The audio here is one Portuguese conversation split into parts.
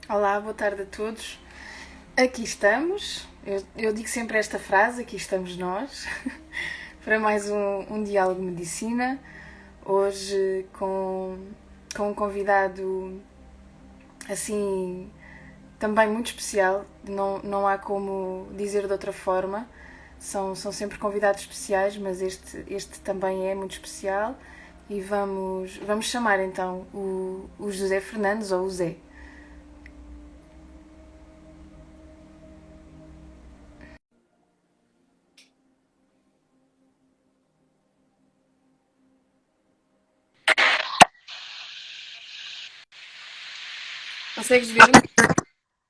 Olá, boa tarde a todos. Aqui estamos. Eu digo sempre esta frase: aqui estamos nós, para mais um Diálogo de Medicina. Hoje com um convidado assim também muito especial, não há como dizer de outra forma. São sempre convidados especiais, mas este também é muito especial. E vamos chamar então o José Fernandes, ou o Zé. Consegues ver-me?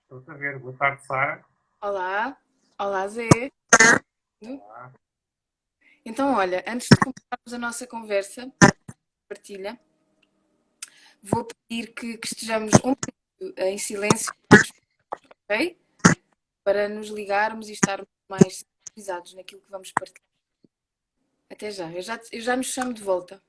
Estou a ver. Boa tarde, Sara. Olá, olá Zé. Olá. Então, olha, antes de começarmos a nossa conversa, partilha, vou pedir que estejamos um minuto em silêncio, ok? Para nos ligarmos e estarmos mais sintonizados naquilo que vamos partilhar. Até já. Eu já nos chamo de volta.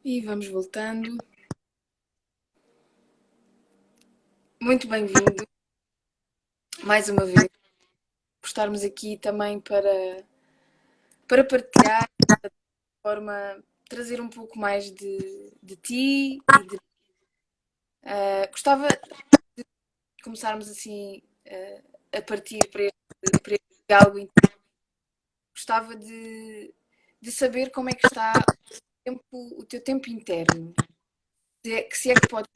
E vamos voltando. Muito bem-vindo, mais uma vez, por estarmos aqui também para partilhar, de forma trazer um pouco mais de ti e de. Gostava de começarmos assim a partir para este diálogo. Gostava de saber como é que está o teu tempo interno. Se é que podes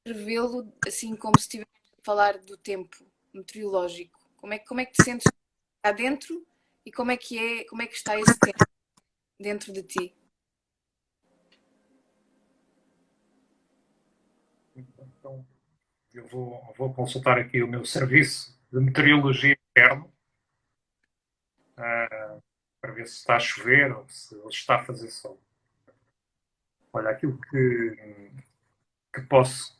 revê-lo assim como se estivesse a falar do tempo meteorológico. Como é que te sentes cá dentro e como é que está esse tempo dentro de ti? Então, eu vou consultar aqui o meu serviço de meteorologia interno, para ver se está a chover ou se está a fazer sol. Olha, aquilo que posso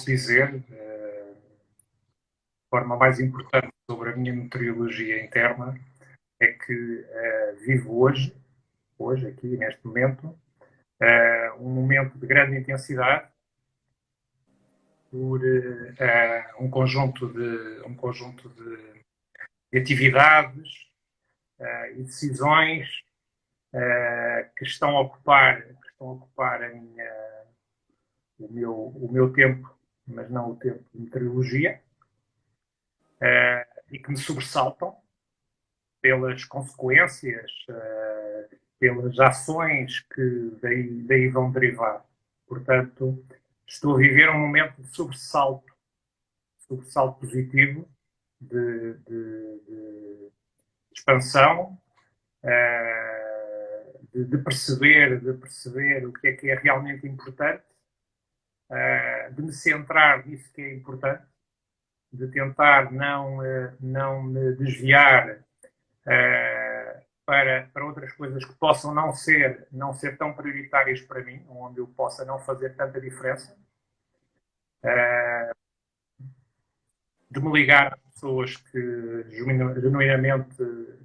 dizer, de forma mais importante sobre a minha meteorologia interna, é que vivo hoje, aqui, neste momento, um momento de grande intensidade por um conjunto de atividades e decisões que estão a ocupar o meu tempo, mas não o tempo de meteorologia, e que me sobressaltam pelas consequências, pelas ações que daí vão derivar. Portanto, estou a viver um momento de sobressalto positivo, de expansão, de perceber o que é realmente importante, de me centrar nisso que é importante, de tentar não me desviar para outras coisas que possam não ser tão prioritárias para mim, onde eu possa não fazer tanta diferença, de me ligar a pessoas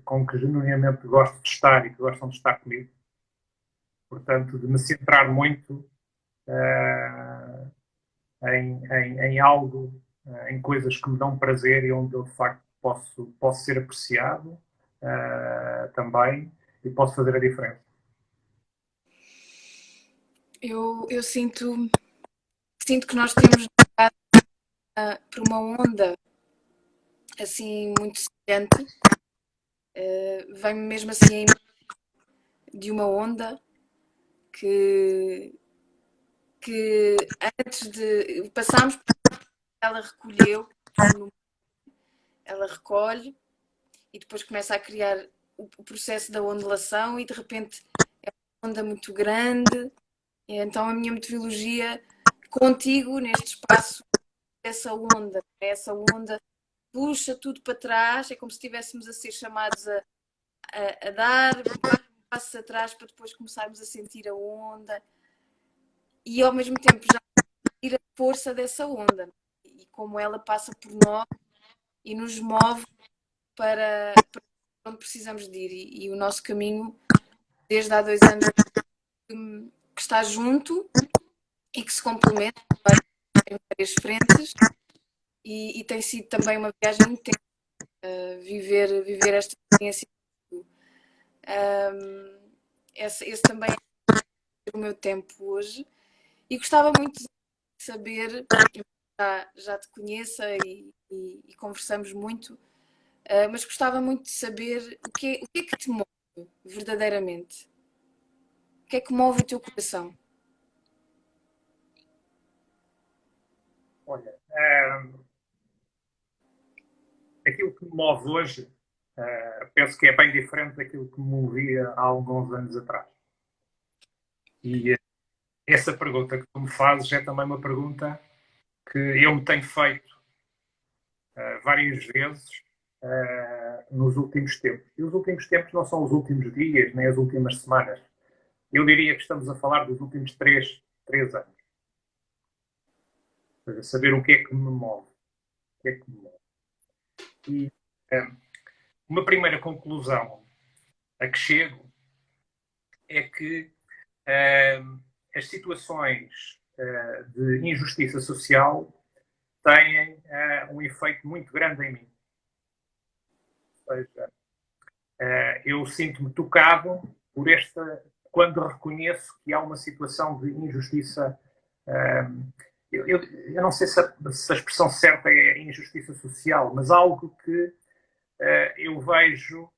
com que genuinamente gosto de estar e que gostam de estar comigo. Portanto, de me centrar muito em algo, em coisas que me dão prazer e onde eu, de facto, posso ser apreciado também e posso fazer a diferença. Eu sinto que nós temos por uma onda assim muito semelhante. Vem-me mesmo assim de uma onda que antes de passarmos, ela recolheu, ela recolhe e depois começa a criar o processo da ondulação e de repente é uma onda muito grande. E então a minha metodologia contigo neste espaço, essa onda puxa tudo para trás, é como se estivéssemos a ser chamados a dar passos atrás para depois começarmos a sentir a onda e ao mesmo tempo já sentir a força dessa onda e como ela passa por nós e nos move para onde precisamos de ir. E o nosso caminho, desde há 2 anos, que está junto e que se complementa em várias frentes e tem sido também uma viagem intensa, viver esta experiência. Esse também é o meu tempo hoje e gostava muito de saber, já te conheço e conversamos muito, mas gostava muito de saber o que é que te move verdadeiramente. O que é que move o teu coração? Olha, aquilo que me move hoje, penso que é bem diferente daquilo que me movia há alguns anos atrás. E essa pergunta que tu me fazes é também uma pergunta que eu me tenho feito várias vezes nos últimos tempos. E os últimos tempos não são os últimos dias, nem as últimas semanas. Eu diria que estamos a falar dos últimos 3 anos. Ou seja, saber o que é que me move. O que é que me move. E uma primeira conclusão a que chego é que as situações de injustiça social têm um efeito muito grande em mim. Ou seja, eu sinto-me tocado por quando reconheço que há uma situação de injustiça. Eu não sei se a expressão certa é injustiça social, mas algo que eu vejo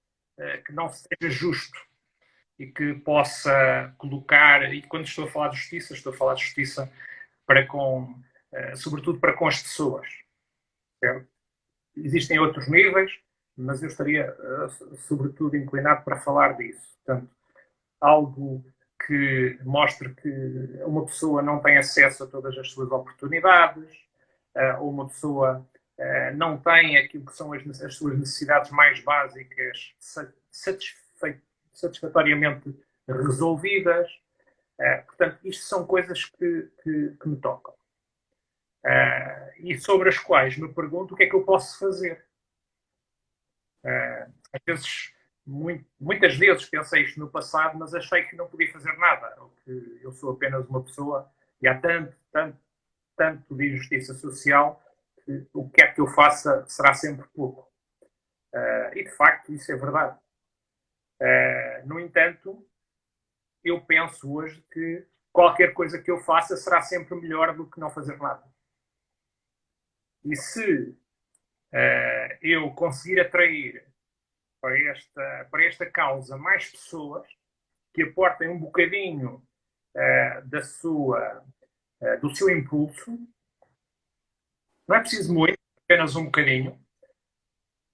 que não seja justo e que possa colocar, e quando estou a falar de justiça, estou a falar de justiça sobretudo para com as pessoas. Certo? Existem outros níveis, mas eu estaria sobretudo inclinado para falar disso. Portanto, algo que mostre que uma pessoa não tem acesso a todas as suas oportunidades, ou uma pessoa não tem aquilo que são as suas necessidades mais básicas satisfatoriamente resolvidas. Portanto, isto são coisas que me tocam. E sobre as quais me pergunto o que é que eu posso fazer. Às vezes, muitas vezes pensei isto no passado, mas achei que não podia fazer nada, ou que eu sou apenas uma pessoa e há tanto de injustiça social que o que é que eu faça será sempre pouco. E de facto isso é verdade. No entanto, eu penso hoje que qualquer coisa que eu faça será sempre melhor do que não fazer nada. E se eu conseguir atrair para esta causa mais pessoas que aportem um bocadinho do seu impulso, não é preciso muito, apenas um bocadinho,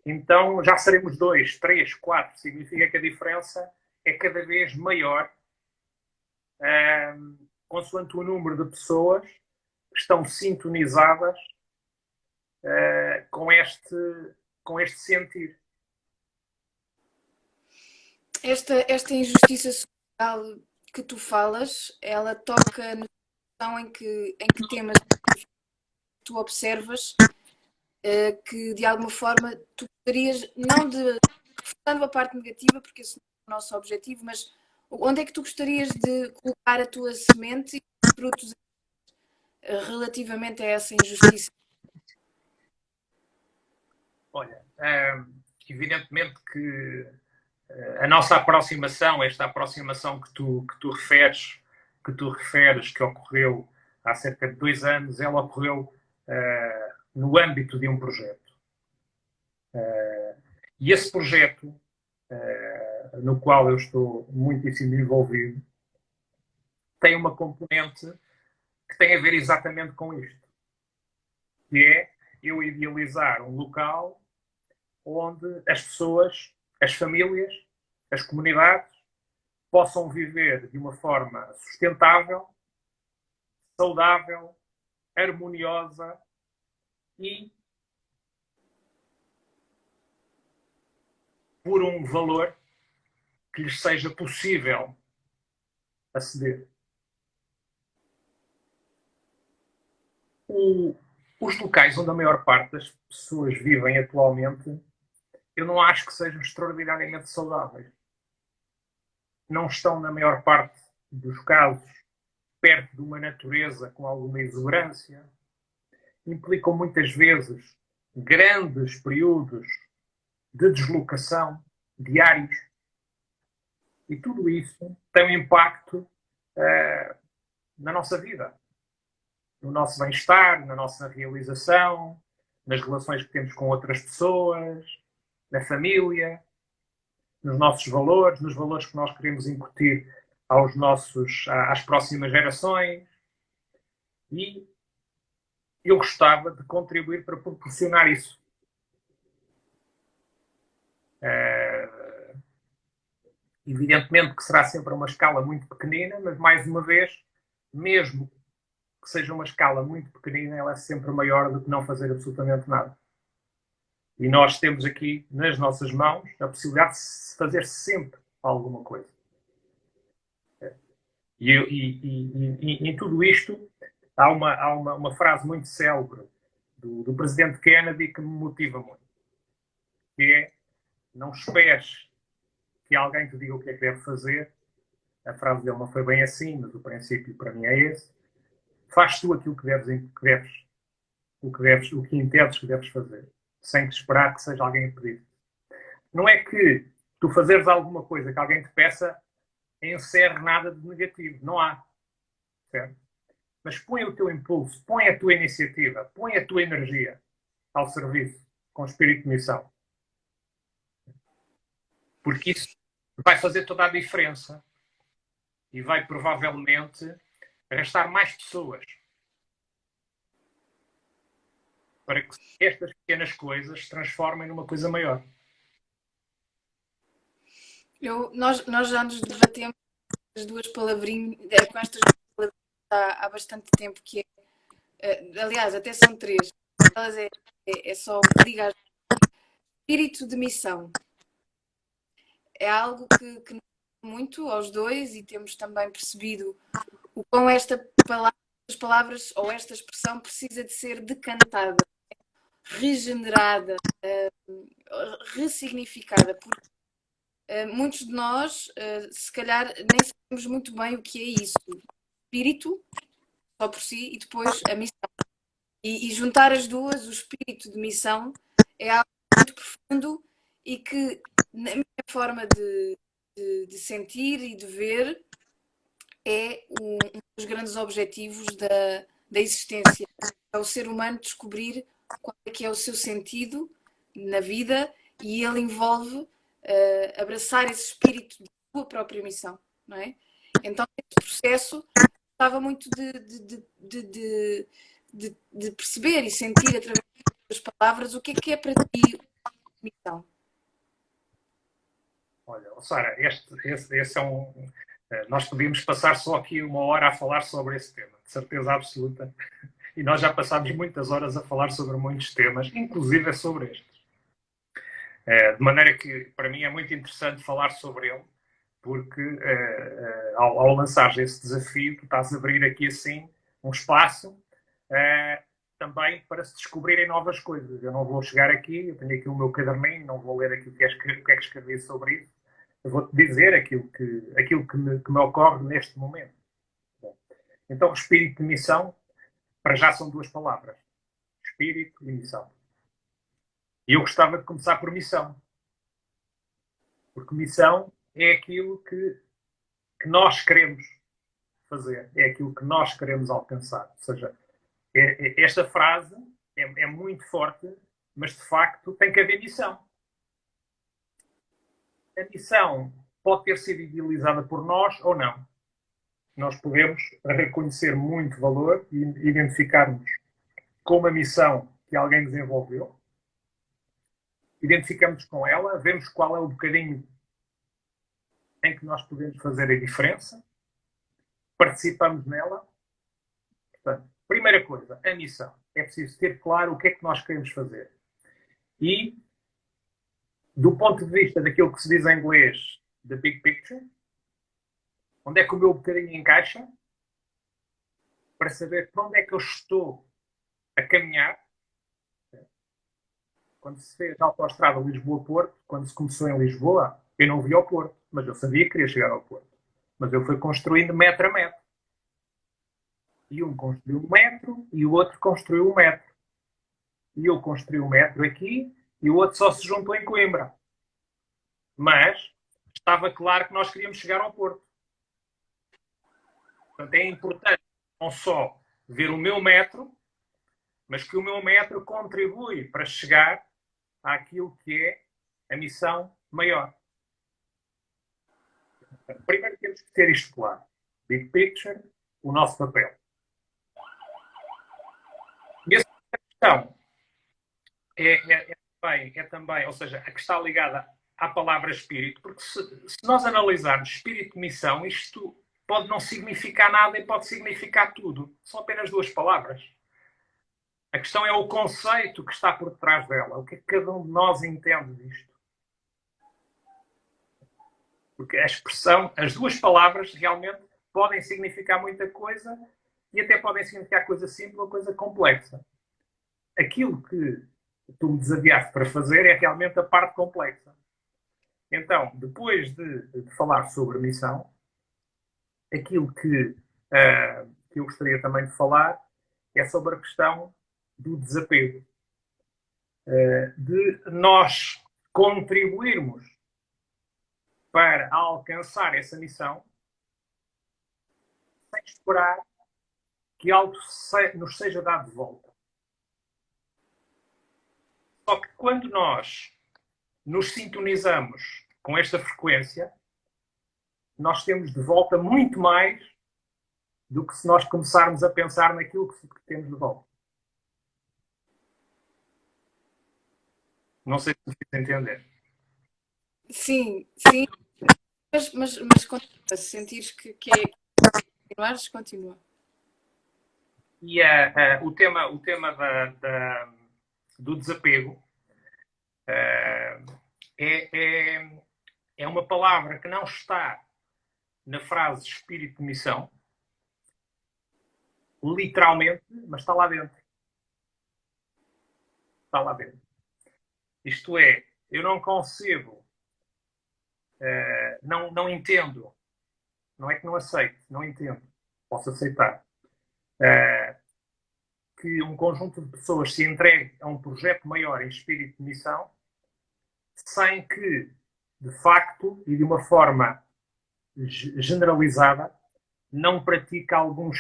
então já seremos 2, 3, 4, significa que a diferença é cada vez maior consoante o número de pessoas estão sintonizadas com este sentir. Esta injustiça social que tu falas, ela toca na situação em que temas tu observas que de alguma forma tu gostarias, não de reforçando a parte negativa, porque esse não é o nosso objetivo, mas onde é que tu gostarias de colocar a tua semente e os frutos relativamente a essa injustiça? Olha, evidentemente que a nossa aproximação, esta aproximação que tu referes, que ocorreu há cerca de 2 anos, ela ocorreu no âmbito de um projeto. E esse projeto, no qual eu estou muitíssimo envolvido, tem uma componente que tem a ver exatamente com isto, que é eu idealizar um local onde as pessoas, as famílias, as comunidades possam viver de uma forma sustentável, saudável, harmoniosa e por um valor que lhes seja possível aceder. Os locais onde a maior parte das pessoas vivem atualmente, eu não acho que sejam extraordinariamente saudáveis. Não estão, na maior parte dos casos, perto de uma natureza com alguma exuberância. Implicam muitas vezes grandes períodos de deslocação diários. E tudo isso tem um impacto na nossa vida, no nosso bem-estar, na nossa realização, nas relações que temos com outras pessoas, na família, nos nossos valores, nos valores que nós queremos incutir às próximas gerações. E eu gostava de contribuir para proporcionar isso. Evidentemente que será sempre a uma escala muito pequenina, mas, mais uma vez, mesmo que seja uma escala muito pequenina, ela é sempre maior do que não fazer absolutamente nada. E nós temos aqui, nas nossas mãos, a possibilidade de fazer sempre alguma coisa. E em tudo isto, há uma frase muito célebre do presidente Kennedy que me motiva muito, que é: não esperes que alguém te diga o que é que deve fazer. A frase dele não foi bem assim, mas o princípio para mim é esse. Faz tu aquilo que entendes que deves fazer, sem te esperar que seja alguém a pedir. Não é que tu fazeres alguma coisa que alguém te peça encerre nada de negativo. Não há. Certo? Mas põe o teu impulso, põe a tua iniciativa, põe a tua energia ao serviço, com espírito de missão. Porque isso vai fazer toda a diferença e vai provavelmente arrastar mais pessoas para que estas pequenas coisas se transformem numa coisa maior. Nós já nos debatemos as duas palavrinhas, com estas duas palavrinhas há bastante tempo, que é, aliás, até são 3. Elas é só o que liga espírito de missão. É algo que nos muito aos dois, e temos também percebido o quão estas palavras ou esta expressão precisa de ser decantada, regenerada, ressignificada, porque muitos de nós, se calhar, nem sabemos muito bem o que é isso. Espírito, só por si, e depois a missão. E juntar as duas, o espírito de missão, é algo muito profundo e que, na minha forma de sentir e de ver, é um dos grandes objetivos da existência. É o ser humano descobrir qual é que é o seu sentido na vida, e ele envolve abraçar esse espírito da sua própria missão, não é? Então, esse processo estava muito de perceber e sentir através das palavras o que é para ti missão. Olha, Sara, esse é nós podíamos passar só aqui 1 hora a falar sobre esse tema, de certeza absoluta. E nós já passámos muitas horas a falar sobre muitos temas, inclusive sobre este. De maneira que, para mim, é muito interessante falar sobre ele, porque ao lançar esse desafio, tu estás a abrir aqui, assim, um espaço também para se descobrirem novas coisas. Eu não vou chegar aqui, eu tenho aqui o meu caderninho, não vou ler aqui o que é que escrevi sobre isso. Eu vou-te dizer aquilo que me ocorre neste momento. Então, espírito de missão, para já são duas palavras. Espírito e missão. E eu gostava de começar por missão. Porque missão é aquilo que nós queremos fazer, é aquilo que nós queremos alcançar. Ou seja, esta frase é muito forte, mas de facto tem que haver missão. A missão pode ter sido idealizada por nós ou não. Nós podemos reconhecer muito valor e identificarmos com uma missão que alguém desenvolveu, identificamos com ela, vemos qual é o bocadinho em que nós podemos fazer a diferença, participamos nela. Portanto, primeira coisa, a missão. É preciso ter claro o que é que nós queremos fazer. E, do ponto de vista daquilo que se diz em inglês, the big picture, onde é que o meu bocadinho encaixa, para saber para onde é que eu estou a caminhar. Quando se fez a autoestrada Lisboa-Porto, quando se começou em Lisboa, eu não vi ao Porto, mas eu sabia que queria chegar ao Porto. Mas eu fui construindo metro a metro. E um construiu 1 metro e o outro construiu 1 metro. E eu construí 1 metro aqui e o outro só se juntou em Coimbra. Mas estava claro que nós queríamos chegar ao Porto. Portanto, é importante não só ver o meu metro, mas que o meu metro contribui para chegar àquilo que é a missão maior. Primeiro temos que ter isto claro. Big picture, o nosso papel. E a questão é também, ou seja, a que está ligada à palavra espírito, porque se nós analisarmos espírito e missão, isto pode não significar nada e pode significar tudo. São apenas duas palavras. A questão é o conceito que está por detrás dela. O que é que cada um de nós entende disto? Porque a expressão, as duas palavras realmente podem significar muita coisa e até podem significar coisa simples ou coisa complexa. Aquilo que tu me desafiaste para fazer é realmente a parte complexa. Então, depois de falar sobre missão, aquilo que eu gostaria também de falar é sobre a questão do desapego. De nós contribuirmos para alcançar essa missão sem esperar que algo nos seja dado de volta. Só que quando nós nos sintonizamos com esta frequência, nós temos de volta muito mais do que se nós começarmos a pensar naquilo que temos de volta. Não sei se me fiz entender. Sim, sim. Mas continua. Se sentires que é continuares, continua. E o tema do desapego é uma palavra que não está na frase espírito de missão, literalmente, mas está lá dentro. Está lá dentro. Isto é, eu não concebo, não entendo, não é que não aceito, não entendo, posso aceitar, que um conjunto de pessoas se entregue a um projeto maior em espírito de missão, sem que, de facto, e de uma forma generalizada, não pratique algum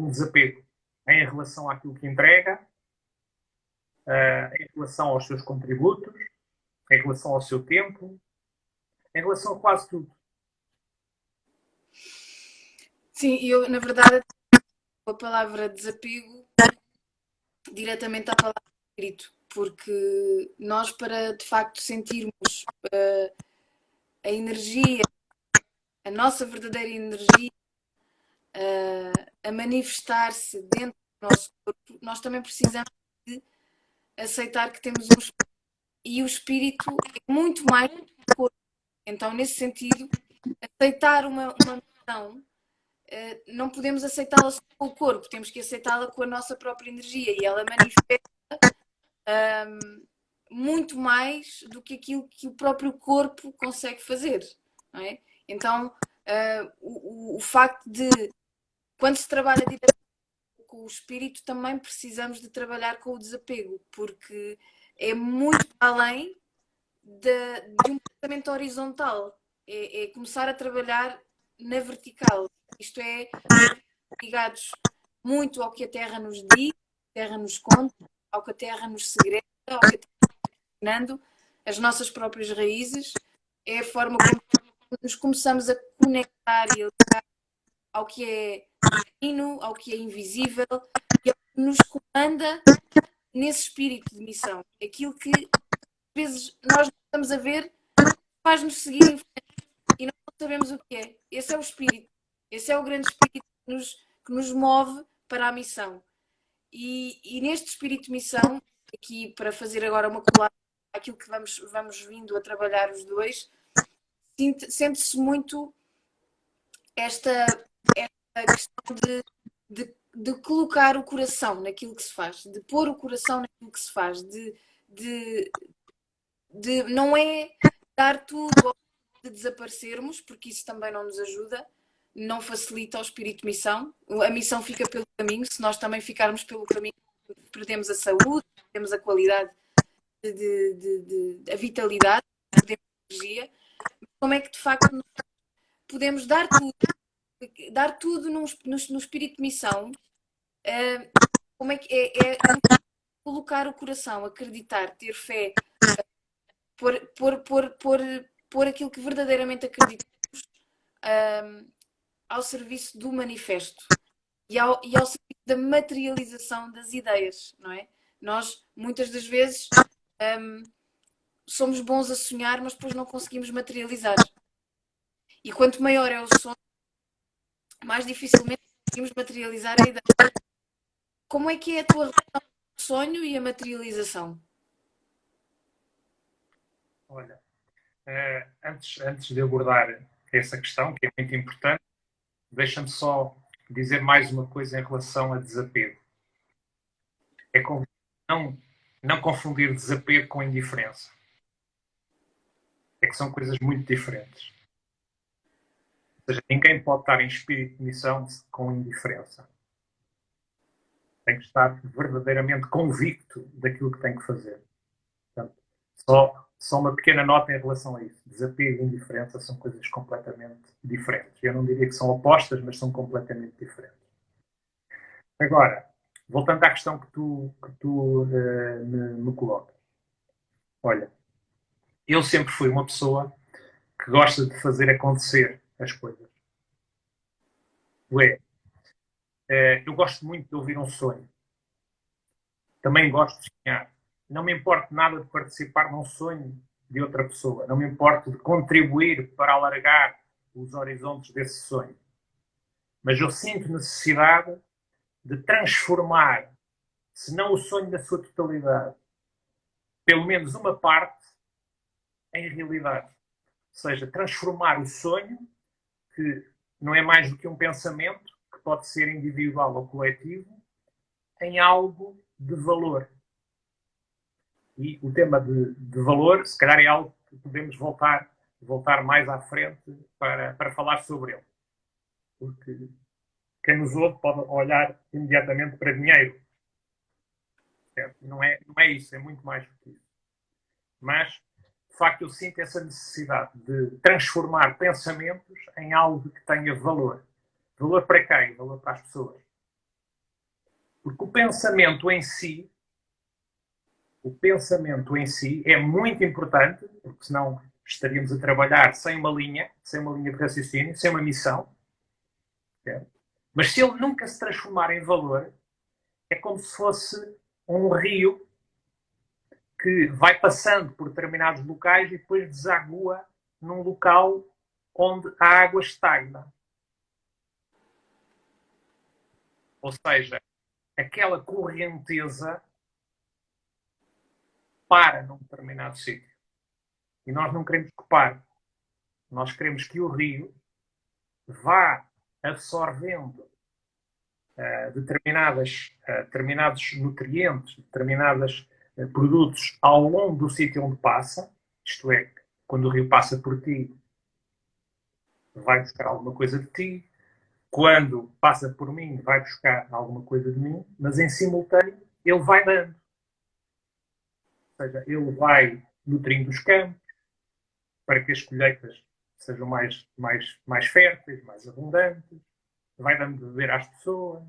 desapego em relação àquilo que entrega, em relação aos seus contributos, em relação ao seu tempo, em relação a quase tudo. Sim, eu, na verdade, a palavra desapego diretamente à palavra espírito, porque nós, para de facto sentirmos a energia, a nossa verdadeira energia, a manifestar-se dentro nosso corpo, nós também precisamos de aceitar que temos um espírito. E o espírito é muito mais do que o corpo. Então, nesse sentido, aceitar uma missão, não podemos aceitá-la só com o corpo, temos que aceitá-la com a nossa própria energia e ela manifesta muito mais do que aquilo que o próprio corpo consegue fazer. Não é? Então, o facto de, quando se trabalha diretamente com o espírito, também precisamos de trabalhar com o desapego, porque é muito além de um pensamento horizontal. É começar a trabalhar na vertical. Isto é, ligados muito ao que a Terra nos diz, a Terra nos conta, ao que a Terra nos segrega, ao que a Terra nos está ensinando, as nossas próprias raízes. É a forma como nos começamos a conectar e a ligar ao que é divino, ao que é invisível e ao que nos comanda nesse espírito de missão. Aquilo que às vezes nós não estamos a ver faz-nos seguir em frente e nós não sabemos o que é. Esse é o espírito. Esse é o grande espírito que nos move para a missão. E neste espírito de missão, aqui para fazer agora uma colagem àquilo que vamos vindo a trabalhar os dois, sente-se muito esta questão de colocar o coração naquilo que se faz, de pôr o coração naquilo que se faz, de não é dar tudo de desaparecermos, porque isso também não nos ajuda, não facilita o espírito de missão. A missão fica pelo caminho, se nós também ficarmos pelo caminho, perdemos a saúde, perdemos a qualidade, a vitalidade, perdemos a energia. Como é que de facto podemos dar tudo no espírito de missão? Como é que é colocar o coração, acreditar, ter fé, pôr aquilo que verdadeiramente acreditamos ao serviço do manifesto e ao serviço da materialização das ideias, não é? Nós, muitas das vezes, somos bons a sonhar, mas depois não conseguimos materializar. E quanto maior é o sonho, mais dificilmente conseguimos materializar a ideia. Como é que é a tua relação com o sonho e a materialização? Olha, antes de abordar essa questão, que é muito importante, deixa-me só dizer mais uma coisa em relação a desapego. É não confundir desapego com indiferença. É que são coisas muito diferentes. Ou seja, ninguém pode estar em espírito de missão com indiferença. Tem que estar verdadeiramente convicto daquilo que tem que fazer. Portanto, só uma pequena nota em relação a isso. Desapego e indiferença são coisas completamente diferentes. Eu não diria que são opostas, mas são completamente diferentes. Agora, voltando à questão que tu me colocas. Olha, eu sempre fui uma pessoa que gosta de fazer acontecer as coisas. Eu gosto muito de ouvir um sonho. Também gosto de sonhar. Não me importa nada de participar num sonho de outra pessoa. Não me importa de contribuir para alargar os horizontes desse sonho. Mas eu sinto necessidade de transformar, se não o sonho na sua totalidade, pelo menos uma parte, em realidade. Ou seja, transformar o sonho, que não é mais do que um pensamento, que pode ser individual ou coletivo, em algo de valor. E o tema de valor, se calhar é algo que podemos voltar mais à frente para falar sobre ele. Porque quem nos ouve pode olhar imediatamente para dinheiro. Certo? Não é isso, é muito mais do que isso. Mas, de facto, eu sinto essa necessidade de transformar pensamentos em algo que tenha valor. Valor para quem? Valor para as pessoas. Porque o pensamento em si é muito importante, porque senão estaríamos a trabalhar sem uma linha de raciocínio, sem uma missão. Certo? Mas se ele nunca se transformar em valor, é como se fosse um rio que vai passando por determinados locais e depois desagua num local onde a água estagna. Ou seja, aquela correnteza para num determinado sítio. E nós não queremos que pare. Nós queremos que o rio vá absorvendo determinados nutrientes, determinados produtos ao longo do sítio onde passa. Isto é, quando o rio passa por ti, vai buscar alguma coisa de ti. Quando passa por mim, vai buscar alguma coisa de mim. Mas em simultâneo, ele vai dando. Ou seja, ele vai nutrindo os campos para que as colheitas sejam mais férteis, mais abundantes. Vai dando de beber às pessoas.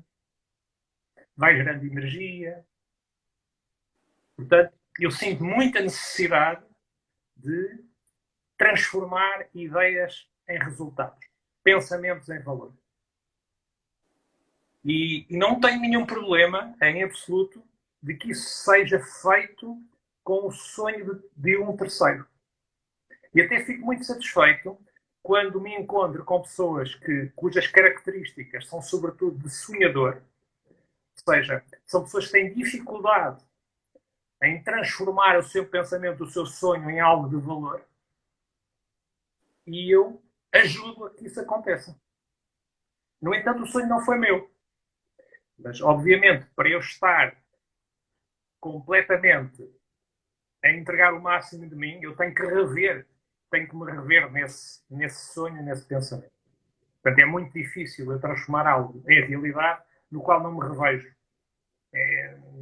Vai gerando energia. Portanto, eu sinto muita necessidade de transformar ideias em resultados, pensamentos em valor. E não tenho nenhum problema, em absoluto, de que isso seja feito com o sonho de um terceiro. E até fico muito satisfeito quando me encontro com pessoas cujas características são sobretudo de sonhador, ou seja, são pessoas que têm dificuldade em transformar o seu pensamento, o seu sonho em algo de valor, e eu ajudo a que isso aconteça. No entanto, o sonho não foi meu. Mas, obviamente, para eu estar completamente a entregar o máximo de mim, eu tenho que me rever nesse sonho, nesse pensamento. Portanto, é muito difícil eu transformar algo em realidade no qual não me revejo.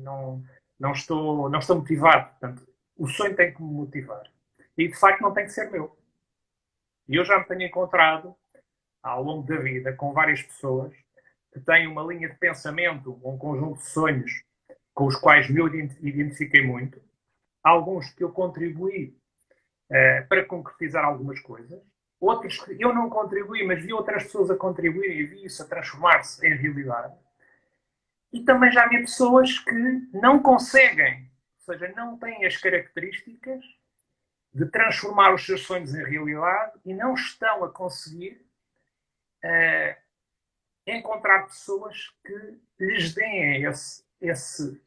Não estou motivado. Portanto, o sonho tem que me motivar. E, de facto, não tem que ser meu. E eu já me tenho encontrado, ao longo da vida, com várias pessoas que têm uma linha de pensamento, um conjunto de sonhos com os quais me identifiquei muito. Alguns que eu contribuí para concretizar algumas coisas. Outros que eu não contribuí, mas vi outras pessoas a contribuírem e vi isso a transformar-se em realidade. E também já vi pessoas que não conseguem, ou seja, não têm as características de transformar os seus sonhos em realidade e não estão a conseguir encontrar pessoas que lhes deem esse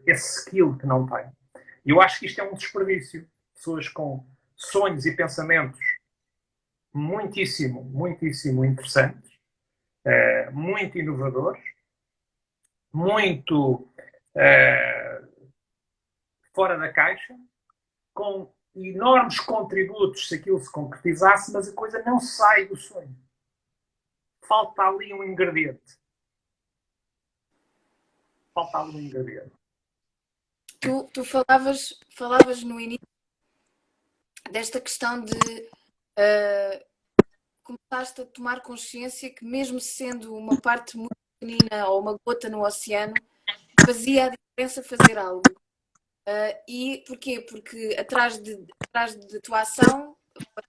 skill que não têm. E eu acho que isto é um desperdício. Pessoas com sonhos e pensamentos muitíssimo, muitíssimo interessantes, muito inovadores, muito fora da caixa, com enormes contributos se aquilo se concretizasse, mas a coisa não sai do sonho. Falta ali um ingrediente. Falta ali um ingrediente. Tu falavas no início desta questão de começaste a tomar consciência que, mesmo sendo uma parte muito pequenina ou uma gota no oceano, fazia a diferença fazer algo. E porquê? Porque atrás de tua ação,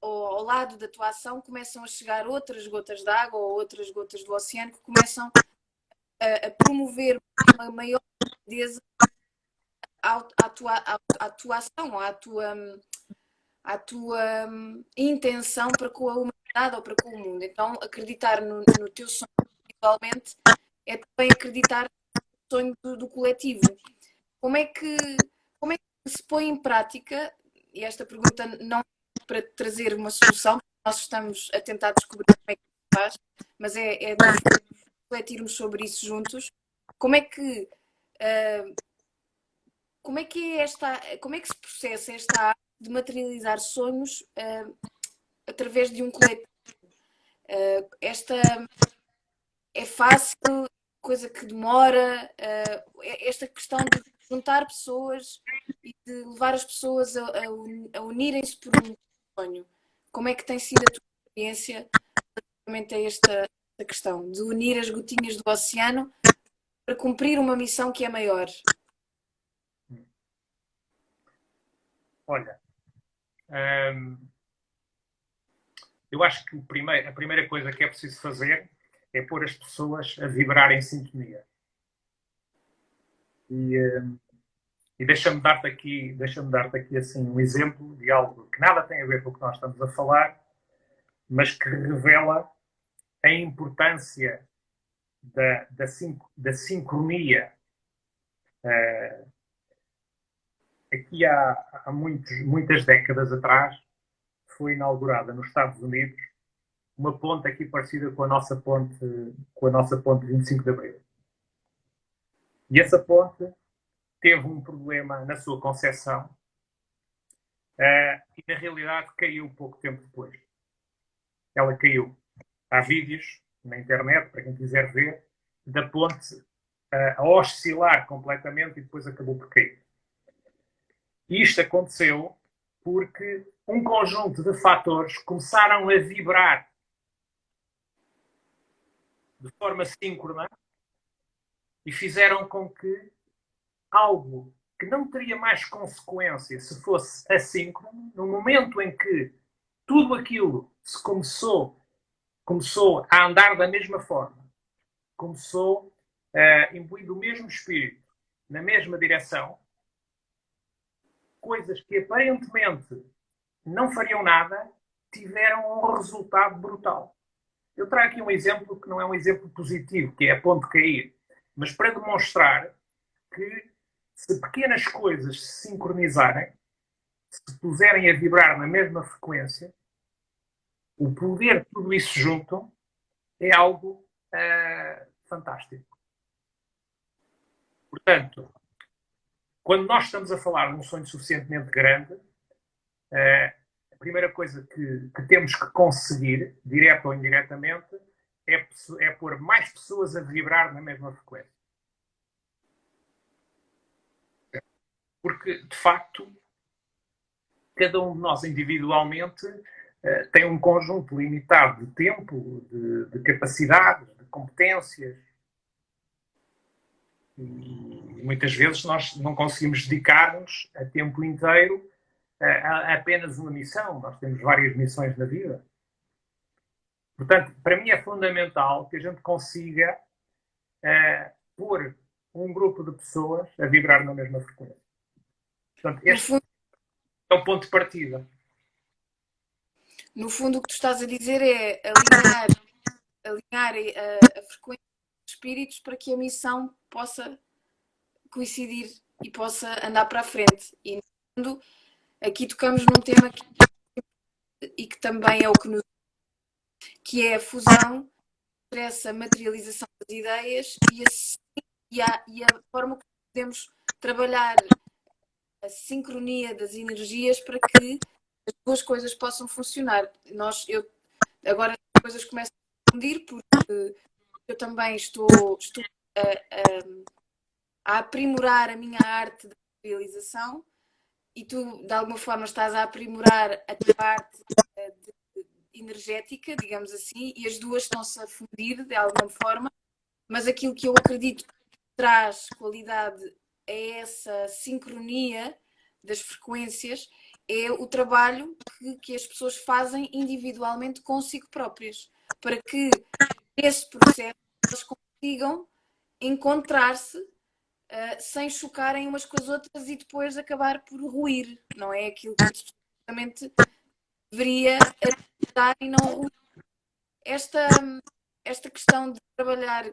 ou ao lado da tua ação, começam a chegar outras gotas de água ou outras gotas do oceano que começam a promover uma maior grandeza à tua ação, à tua intenção para com a humanidade ou para com o mundo. Então, acreditar no teu sonho individualmente é também acreditar no sonho do coletivo. Como é que se põe em prática, e esta pergunta não é para trazer uma solução, porque nós estamos a tentar descobrir como é que se faz, mas é de refletirmos sobre isso juntos. Como é que se processa esta arte de materializar sonhos através de um coletivo? Esta é fácil, coisa que demora, esta questão de juntar pessoas e de levar as pessoas a unirem-se por um sonho. Como é que tem sido a tua experiência relativamente a esta questão de unir as gotinhas do oceano para cumprir uma missão que é maior? Olha, eu acho que a primeira coisa que é preciso fazer é pôr as pessoas a vibrar em sintonia. E deixa-me dar-te aqui assim, um exemplo de algo que nada tem a ver com o que nós estamos a falar, mas que revela a importância da sincronia Aqui há muitas décadas atrás foi inaugurada nos Estados Unidos uma ponte aqui parecida com a nossa ponte 25 de Abril. E essa ponte teve um problema na sua concepção e na realidade caiu pouco tempo depois. Ela caiu. Há vídeos na internet, para quem quiser ver, da ponte a oscilar completamente e depois acabou por cair. E isto aconteceu porque um conjunto de fatores começaram a vibrar de forma síncrona e fizeram com que algo que não teria mais consequência se fosse assíncrono, no momento em que tudo aquilo se começou a andar da mesma forma, começou a imbuir do mesmo espírito, na mesma direção, coisas que aparentemente não fariam nada, tiveram um resultado brutal. Eu trago aqui um exemplo que não é um exemplo positivo, que é a ponte cair, mas para demonstrar que se pequenas coisas se sincronizarem, se puserem a vibrar na mesma frequência, o poder de tudo isso junto é algo fantástico. Portanto, quando nós estamos a falar de um sonho suficientemente grande, a primeira coisa que temos que conseguir, direto ou indiretamente, é pôr mais pessoas a vibrar na mesma frequência. Porque, de facto, cada um de nós individualmente tem um conjunto limitado de tempo, de capacidades, de competências. E muitas vezes nós não conseguimos dedicar-nos a tempo inteiro a apenas uma missão. Nós temos várias missões na vida. Portanto, para mim é fundamental que a gente consiga pôr um grupo de pessoas a vibrar na mesma frequência. Portanto, este é o ponto de partida. No fundo, o que tu estás a dizer é alinhar a frequência dos espíritos para que a missão possa coincidir e possa andar para a frente. E, no fundo, aqui tocamos num tema que também é o que é a fusão entre essa materialização das ideias e a forma que podemos trabalhar a sincronia das energias para que as duas coisas possam funcionar. Agora as coisas começam a fundir porque eu também estou a aprimorar a minha arte de realização e tu, de alguma forma, estás a aprimorar a tua arte energética, digamos assim, e as duas estão-se a fundir de alguma forma, mas aquilo que eu acredito que traz qualidade a essa sincronia das frequências é o trabalho que as pessoas fazem individualmente consigo próprias, para que nesse processo elas consigam encontrar-se sem chocarem umas com as outras e depois acabar por ruir, não é? Aquilo que justamente deveria ajudar e não ruir. Esta questão de trabalhar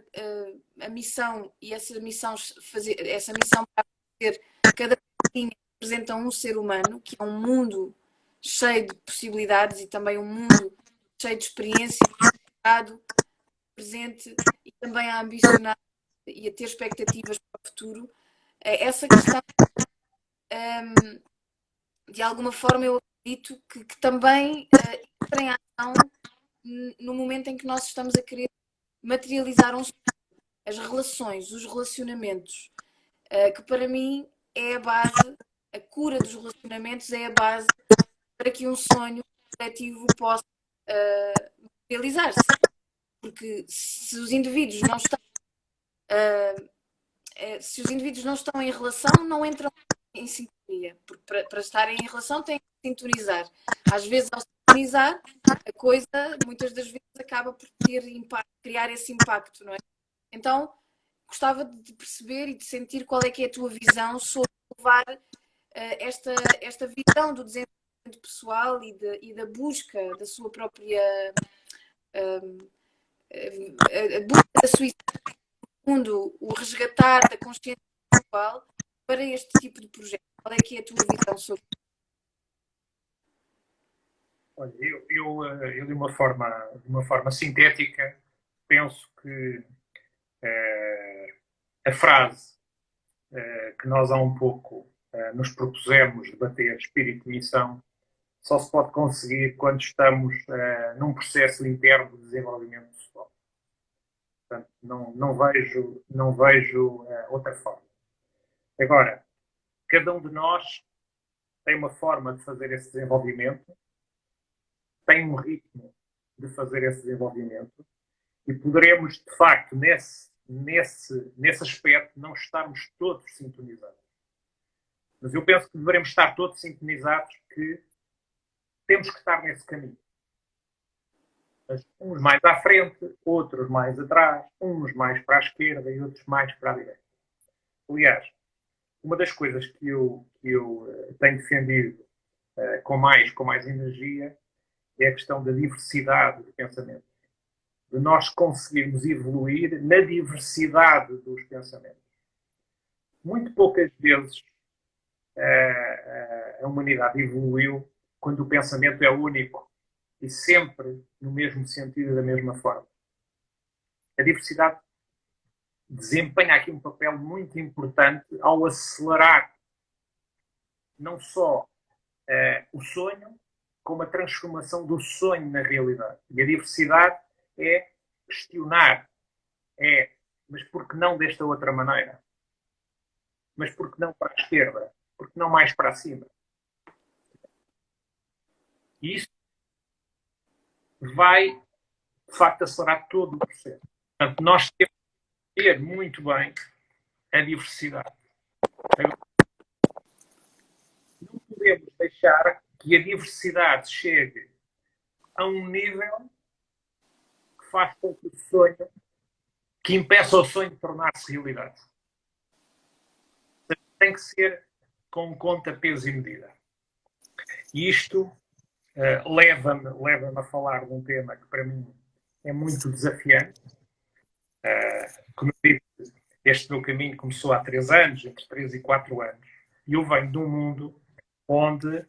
a missão e essa missão para fazer cada coisinha representa um ser humano, que é um mundo cheio de possibilidades e também um mundo cheio de experiência, presente e também a ambicionar e a ter expectativas para o futuro. Essa questão, de alguma forma, eu acredito que também entra em ação no momento em que nós estamos a querer materializar as relações, os relacionamentos, que para mim é a base, a cura dos relacionamentos é a base para que um sonho coletivo possa realizar-se. Porque se os indivíduos não estão em relação, não entram em sintonia. Porque para estarem em relação têm que sintonizar. Às vezes, ao sintonizar, a coisa, muitas das vezes, acaba por criar esse impacto, não é? Então, gostava de perceber e de sentir qual é que é a tua visão sobre levar esta visão do desenvolvimento pessoal e da busca da sua própria a busca da sua fundo, o resgatar da consciência atual para este tipo de projeto? Qual é que é a tua visão sobre isso? Olha, eu de uma forma sintética, penso que a frase que nós há um pouco nos propusemos debater, espírito de missão, só se pode conseguir quando estamos num processo interno de desenvolvimento pessoal. Portanto, não vejo outra forma. Agora, cada um de nós tem uma forma de fazer esse desenvolvimento, tem um ritmo de fazer esse desenvolvimento e poderemos, de facto, nesse aspecto, não estarmos todos sintonizados. Mas eu penso que devemos estar todos sintonizados, que temos que estar nesse caminho. Mas uns mais à frente, outros mais atrás, uns mais para a esquerda e outros mais para a direita. Aliás, uma das coisas que eu tenho defendido com mais energia é a questão da diversidade de pensamento. De nós conseguirmos evoluir na diversidade dos pensamentos. Muito poucas vezes a humanidade evoluiu quando o pensamento é único e sempre no mesmo sentido e da mesma forma. A diversidade desempenha aqui um papel muito importante ao acelerar não só o sonho, como a transformação do sonho na realidade. E a diversidade é questionar, mas por que não desta outra maneira? Mas por que não para a esquerda? Por que não mais para cima? E isso vai, de facto, acelerar todo o processo. Portanto, nós temos que ter muito bem a diversidade. Agora, não podemos deixar que a diversidade chegue a um nível que faz com que o sonho, que impeça o sonho de tornar-se realidade. Tem que ser com conta, peso e medida. E isto leva-me a falar de um tema que para mim é muito desafiante. Como eu disse, este meu caminho começou há 3 anos, entre 3 e 4 anos, e eu venho de um mundo onde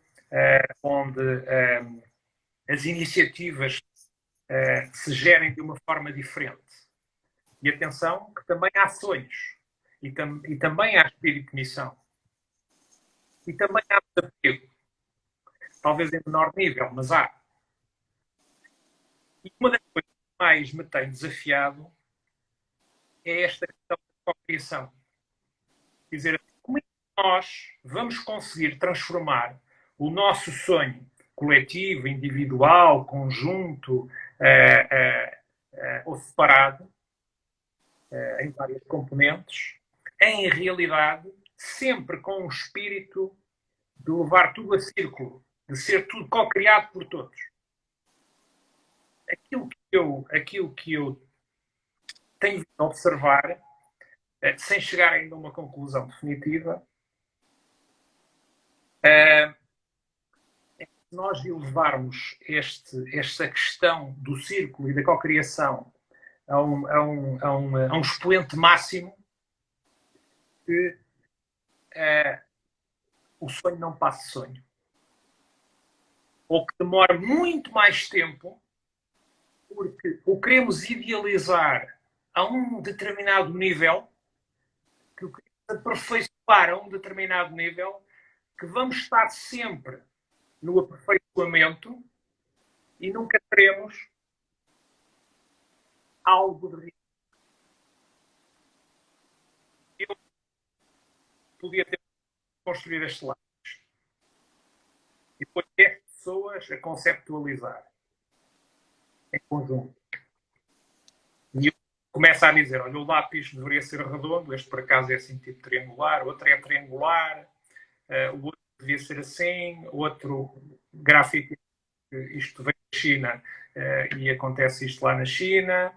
as iniciativas se gerem de uma forma diferente. E atenção, que também há sonhos, e também há espírito de missão, e também há desafio, talvez em menor nível, mas há. E uma das coisas que mais me tem desafiado é esta questão da cocriação. Quer dizer, como é que nós vamos conseguir transformar o nosso sonho coletivo, individual, conjunto ou separado, em várias componentes, em realidade, sempre com o espírito de levar tudo a círculo, de ser tudo co-criado por todos. Aquilo que eu tenho vindo a observar, sem chegar ainda a uma conclusão definitiva, é que se nós elevarmos esta questão do círculo e da cocriação a um expoente máximo, que o sonho não passe sonho. Ou que demore muito mais tempo, porque o queremos idealizar a um determinado nível, que o queremos aperfeiçoar a um determinado nível, que vamos estar sempre no aperfeiçoamento e nunca teremos algo de real. Eu podia ter construído este lápis e depois 10 pessoas a conceptualizar em conjunto. E eu começo a dizer, olha, o lápis deveria ser redondo, este por acaso é assim tipo triangular, outro é triangular, o outro devia ser assim, outro grafite, isto vem da China e acontece isto lá na China.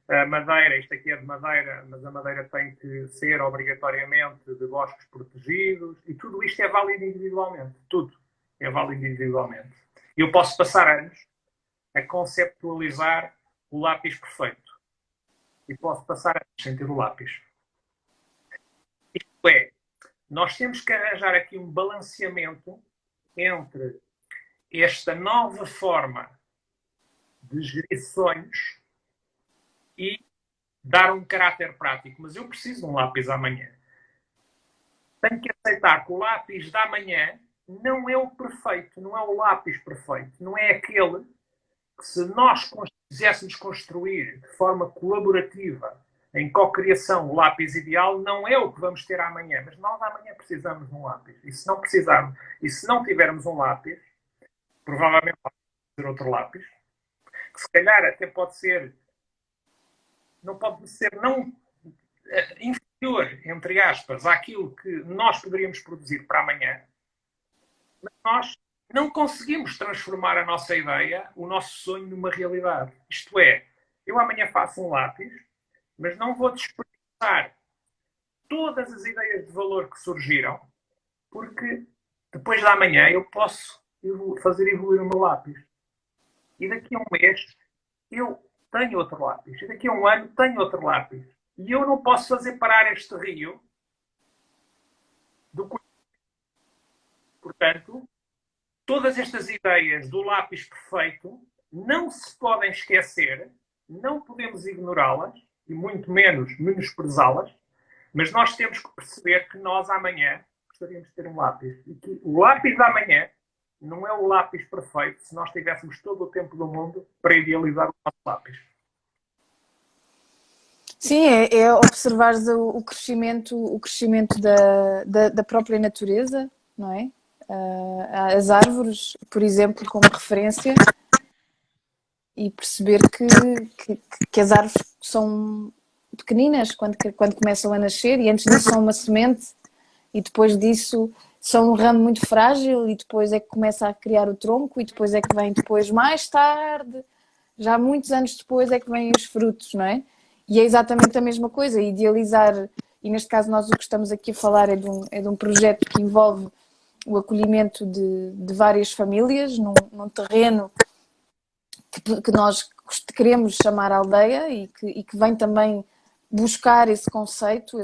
A madeira, isto aqui é de madeira, mas a madeira tem que ser obrigatoriamente de bosques protegidos, e tudo isto é válido individualmente. Tudo é válido individualmente. E eu posso passar anos a conceptualizar o lápis perfeito. E posso passar anos sem ter o lápis. Isto é, nós temos que arranjar aqui um balanceamento entre esta nova forma de gerir sonhos e dar um caráter prático. Mas eu preciso de um lápis amanhã. Tenho que aceitar que o lápis da manhã não é o perfeito, não é o lápis perfeito, não é aquele que, se nós quiséssemos construir de forma colaborativa, em co-criação, o lápis ideal, não é o que vamos ter amanhã. Mas nós amanhã precisamos de um lápis. E se não precisarmos, e se não tivermos um lápis, provavelmente vamos ter outro lápis, que se calhar até pode ser, não pode ser não inferior, entre aspas, àquilo que nós poderíamos produzir para amanhã, mas nós não conseguimos transformar a nossa ideia, o nosso sonho, numa realidade. Isto é, eu amanhã faço um lápis, mas não vou desperdiçar todas as ideias de valor que surgiram, porque depois da manhã eu posso fazer evoluir o meu lápis. E daqui a um mês eu tenho outro lápis. E daqui a um ano tenho outro lápis. E eu não posso fazer parar este rio do conhecimento. Portanto, todas estas ideias do lápis perfeito não se podem esquecer, não podemos ignorá-las, e muito menos menosprezá-las, mas nós temos que perceber que nós amanhã gostaríamos de ter um lápis. E que o lápis da manhã não é o lápis perfeito se nós tivéssemos todo o tempo do mundo para idealizar o nosso lápis. Sim, é observar o crescimento da própria natureza, não é? As árvores, por exemplo, como referência, e perceber que as árvores são pequeninas quando começam a nascer, e antes disso são uma semente, e depois disso são um ramo muito frágil, e depois é que começa a criar o tronco, e depois é que vem depois, mais tarde, já muitos anos depois, é que vêm os frutos, não é? E é exatamente a mesma coisa, idealizar, e neste caso nós o que estamos aqui a falar é de um projeto que envolve o acolhimento de várias famílias num terreno que nós queremos chamar aldeia, e que vem também buscar esse conceito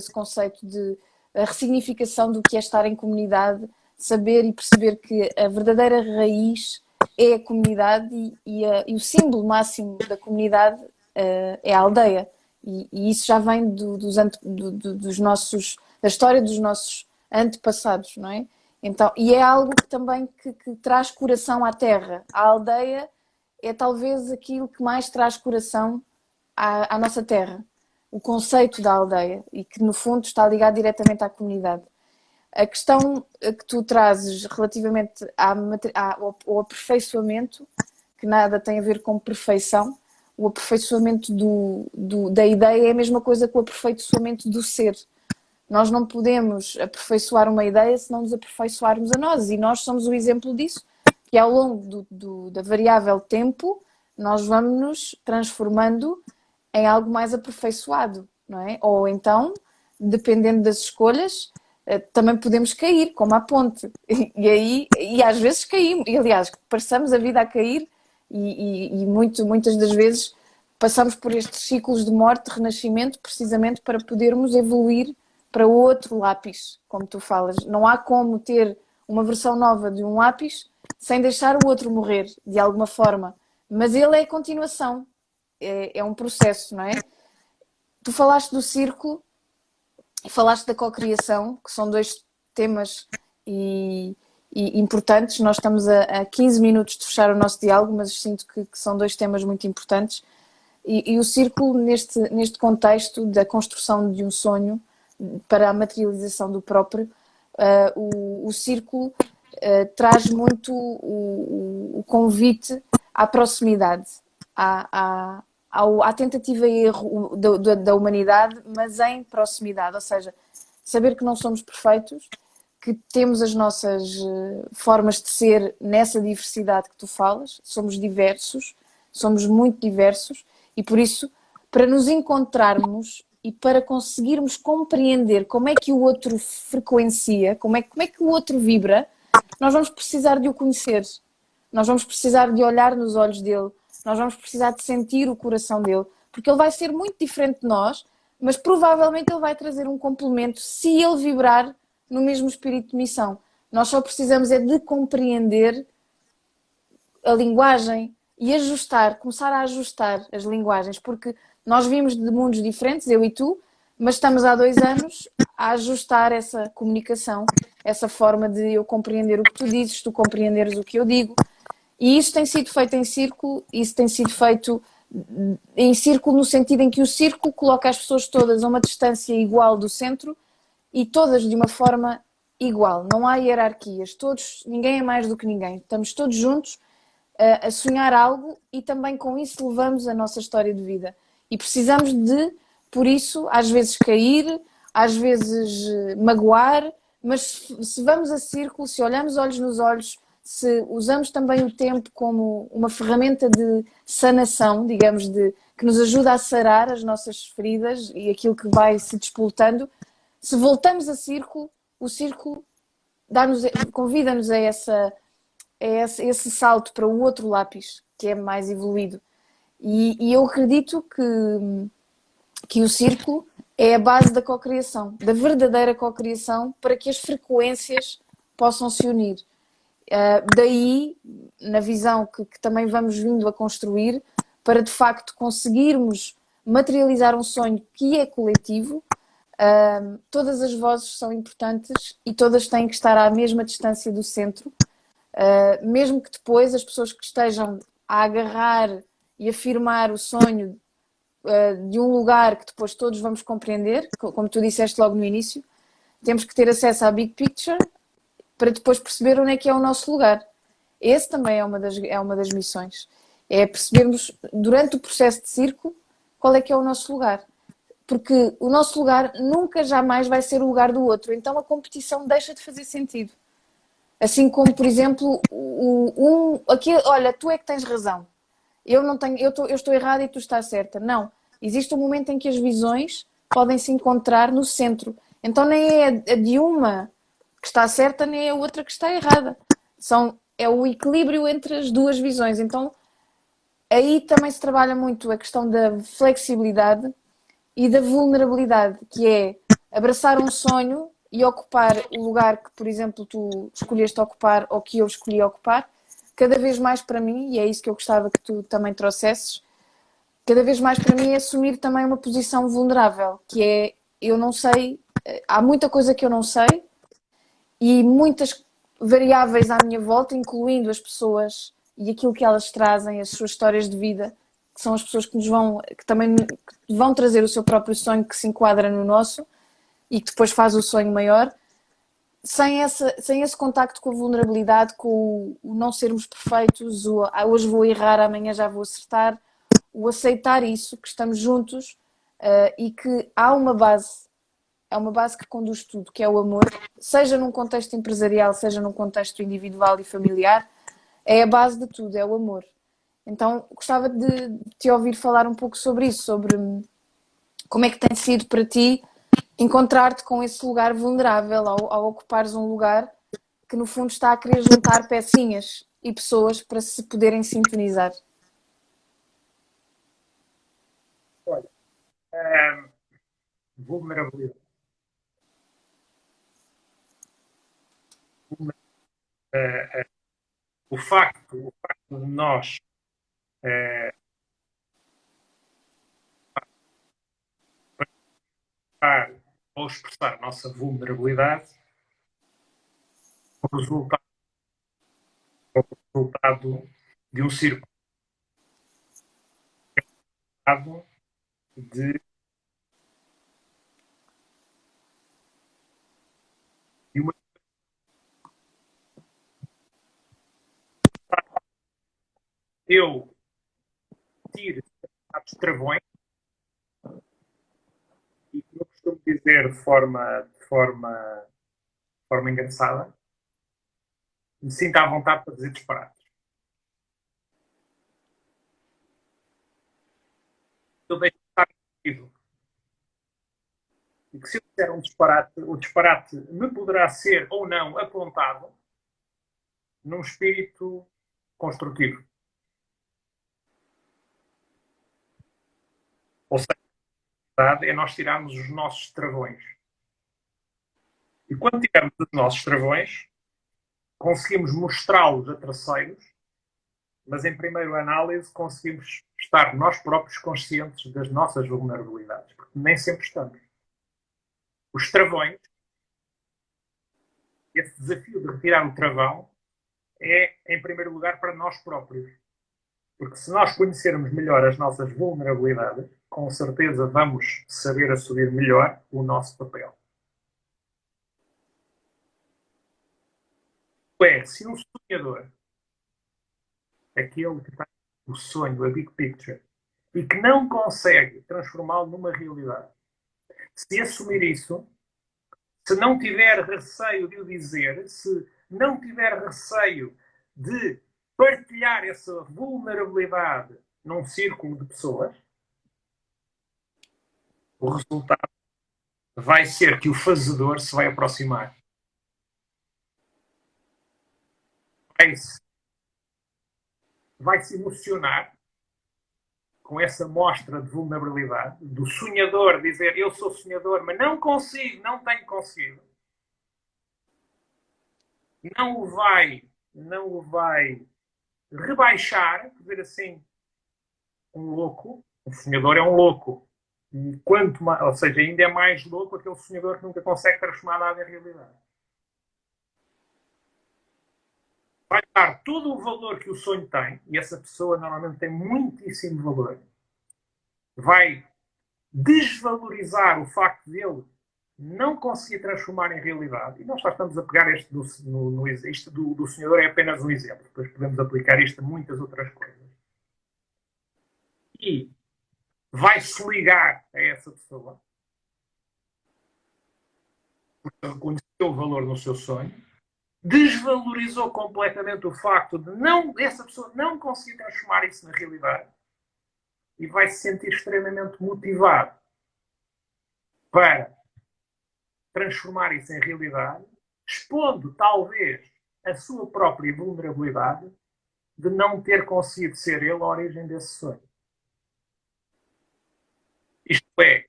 de a ressignificação do que é estar em comunidade, saber e perceber que a verdadeira raiz é a comunidade, e o símbolo máximo da comunidade é a aldeia. E isso já vem dos nossos, da história dos nossos antepassados, não é? Então, e é algo que também que traz coração à terra. A aldeia é talvez aquilo que mais traz coração à nossa terra. O conceito da aldeia, e que no fundo está ligado diretamente à comunidade. A questão que tu trazes relativamente ao aperfeiçoamento, que nada tem a ver com perfeição, o aperfeiçoamento da ideia é a mesma coisa que o aperfeiçoamento do ser. Nós não podemos aperfeiçoar uma ideia se não nos aperfeiçoarmos a nós, e nós somos o exemplo disso, que ao longo da variável tempo nós vamos nos transformando em algo mais aperfeiçoado, não é? Ou então, dependendo das escolhas, também podemos cair, como a ponte, e às vezes caímos, e aliás, passamos a vida a cair, e muitas das vezes passamos por estes ciclos de morte, de renascimento, precisamente para podermos evoluir para outro lápis, como tu falas. Não há como ter uma versão nova de um lápis sem deixar o outro morrer, de alguma forma. Mas ele é a continuação, é um processo, não é? Tu falaste do círculo e falaste da cocriação, que são dois temas e importantes. Nós estamos a 15 minutos de fechar o nosso diálogo, mas sinto que são dois temas muito importantes. E o círculo, neste contexto da construção de um sonho para a materialização do próprio, o círculo traz muito o convite à proximidade, à tentativa e erro da humanidade, mas em proximidade, ou seja, saber que não somos perfeitos, que temos as nossas formas de ser nessa diversidade que tu falas, somos diversos, somos muito diversos, e por isso, para nos encontrarmos e para conseguirmos compreender como é que o outro frequencia, como é que o outro vibra, nós vamos precisar de o conhecer, nós vamos precisar de olhar nos olhos dele, nós vamos precisar de sentir o coração dele, porque ele vai ser muito diferente de nós, mas provavelmente ele vai trazer um complemento se ele vibrar no mesmo espírito de missão. Nós só precisamos é de compreender a linguagem e ajustar, começar a ajustar as linguagens, porque nós vimos de mundos diferentes, eu e tu, mas estamos há 2 anos a ajustar essa comunicação, essa forma de eu compreender o que tu dizes, tu compreenderes o que eu digo. E isso tem sido feito em círculo, isso tem sido feito em círculo no sentido em que o círculo coloca as pessoas todas a uma distância igual do centro e todas de uma forma igual. Não há hierarquias, todos, ninguém é mais do que ninguém. Estamos todos juntos a sonhar algo e também com isso levamos a nossa história de vida. E precisamos de, por isso, às vezes cair, às vezes magoar, mas se vamos a círculo, se olhamos olhos nos olhos, se usamos também o tempo como uma ferramenta de sanação, digamos, que nos ajuda a sarar as nossas feridas e aquilo que vai se despoltando, se voltamos a círculo, o círculo convida-nos a esse salto para o outro lápis, que é mais evoluído. E eu acredito que o círculo é a base da cocriação, da verdadeira cocriação, para que as frequências possam se unir. Daí, na visão que também vamos vindo a construir, para de facto conseguirmos materializar um sonho que é coletivo, todas as vozes são importantes e todas têm que estar à mesma distância do centro, mesmo que depois as pessoas que estejam a agarrar e afirmar o sonho de um lugar que depois todos vamos compreender, como tu disseste logo no início, temos que ter acesso à big picture para depois perceber onde é que é o nosso lugar. Esse também é uma das missões. É percebermos, durante o processo de círculo, qual é que é o nosso lugar. Porque o nosso lugar nunca, jamais vai ser o lugar do outro. Então a competição deixa de fazer sentido. Assim como, por exemplo, olha, tu é que tens razão. Eu não tenho, eu estou errada e tu estás certa. Não. Existe um momento em que as visões podem se encontrar no centro. Então nem é a de uma que está certa, nem é a outra que está errada. É o equilíbrio entre as duas visões. Então aí também se trabalha muito a questão da flexibilidade e da vulnerabilidade, que é abraçar um sonho e ocupar o lugar que, por exemplo, tu escolheste ocupar ou que eu escolhi ocupar, cada vez mais para mim, e é isso que eu gostava que tu também trouxesses, cada vez mais para mim é assumir também uma posição vulnerável, que é, eu não sei, há muita coisa que eu não sei e muitas variáveis à minha volta, incluindo as pessoas e aquilo que elas trazem, as suas histórias de vida, que são as pessoas que também vão trazer o seu próprio sonho que se enquadra no nosso e que depois faz o sonho maior, sem esse contacto com a vulnerabilidade, com o não sermos perfeitos, hoje vou errar, amanhã já vou acertar, o aceitar isso, que estamos juntos e que há uma base, é uma base que conduz tudo, que é o amor, seja num contexto empresarial, seja num contexto individual e familiar, é a base de tudo, é o amor. Então, gostava de te ouvir falar um pouco sobre isso, sobre como é que tem sido para ti encontrar-te com esse lugar vulnerável ao ocupares um lugar que no fundo está a querer juntar pecinhas e pessoas para se poderem sintonizar. Olha, vulnerabilidade. O facto de nós ou expressar a nossa vulnerabilidade o resultado, o resultado de um círculo de, de uma. Eu tiro determinados travões e, como eu costumo dizer de forma engraçada, me sinto à vontade para dizer disparates. Eu deixo de estar entendido. E que se eu disser um disparate, o disparate me poderá ser ou não apontado num espírito construtivo. Ou seja, a verdade é nós tirarmos os nossos travões. E quando tivermos os nossos travões, conseguimos mostrá-los a terceiros, mas em primeira análise conseguimos estar nós próprios conscientes das nossas vulnerabilidades, porque nem sempre estamos. Os travões, esse desafio de retirar o travão, é, em primeiro lugar, para nós próprios. Porque se nós conhecermos melhor as nossas vulnerabilidades, com certeza vamos saber assumir melhor o nosso papel. Se um sonhador, aquele que tem o sonho, a big picture, e que não consegue transformá-lo numa realidade, se assumir isso, se não tiver receio de o dizer, se não tiver receio de partilhar essa vulnerabilidade num círculo de pessoas, o resultado vai ser que o fazedor se vai aproximar. Vai-se emocionar com essa mostra de vulnerabilidade, do sonhador dizer eu sou sonhador, mas não consigo, não tenho conseguido. Não o vai rebaixar, dizer assim, um louco, um sonhador é um louco. E quanto mais, ou seja, ainda é mais louco aquele sonhador que nunca consegue transformar nada em realidade. Vai dar todo o valor que o sonho tem, e essa pessoa normalmente tem muitíssimo valor, vai desvalorizar o facto dele não conseguir transformar em realidade, e nós só estamos a pegar este isto do sonhador é apenas um exemplo, depois podemos aplicar isto a muitas outras coisas. E vai-se ligar a essa pessoa, porque reconheceu o valor no seu sonho, desvalorizou completamente o facto de essa pessoa não conseguir transformar isso na realidade, e vai se sentir extremamente motivado para transformar isso em realidade, expondo talvez a sua própria vulnerabilidade de não ter conseguido ser ele a origem desse sonho. Isto é,